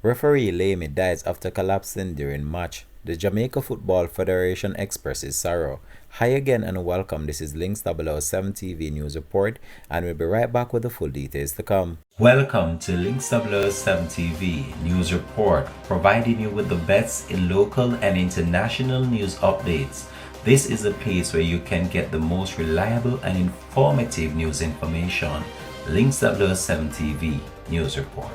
Referee Lamy dies after collapsing during match. The Jamaica Football Federation expresses sorrow. Hi again and welcome. This is Links 007 TV News Report, and we'll be right back with the full details to come. Welcome to Links 007 TV News Report, providing you with the best in local and international news updates. This is a place where you can get the most reliable and informative news information. Links 007 TV News Report.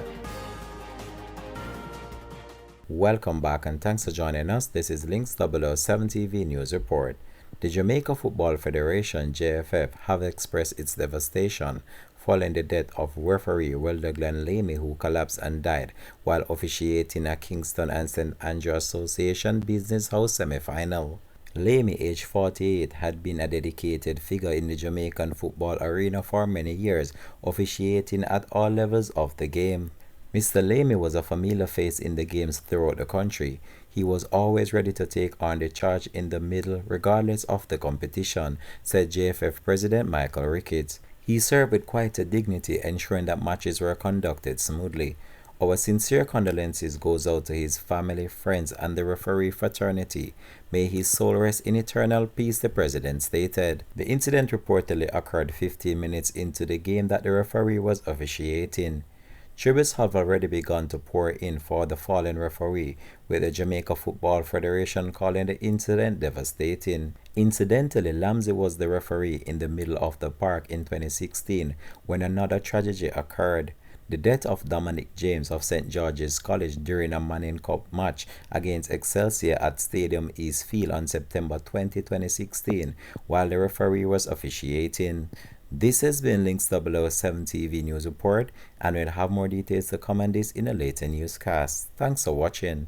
Welcome back and thanks for joining us. This is Links 007 TV News Report. The Jamaica Football Federation JFF have expressed its devastation following the death of referee Welder Glenn Lamy, who collapsed and died while officiating a Kingston and St. Andrew Association Business House semi-final. Lamy, aged 48, had been a dedicated figure in the Jamaican football arena for many years, officiating at all levels of the game. Mr. Lamy was a familiar face in the games throughout the country. He was always ready to take on the charge in the middle regardless of the competition, said JFF President Michael Ricketts. He served with quite a dignity, ensuring that matches were conducted smoothly. Our sincere condolences goes out to his family, friends, and the referee fraternity. May his soul rest in eternal peace, the president stated. The incident reportedly occurred 15 minutes into the game that the referee was officiating. Tributes have already begun to pour in for the fallen referee, with the Jamaica Football Federation calling the incident devastating. Incidentally, Lamsey was the referee in the middle of the park in 2016 when another tragedy occurred. The death of Dominic James of St. George's College during a Manning Cup match against Excelsior at Stadium East Field on September 20, 2016, while the referee was officiating. This has been Links 007 TV News Report, and we'll have more details to come on this in a later newscast. Thanks for watching.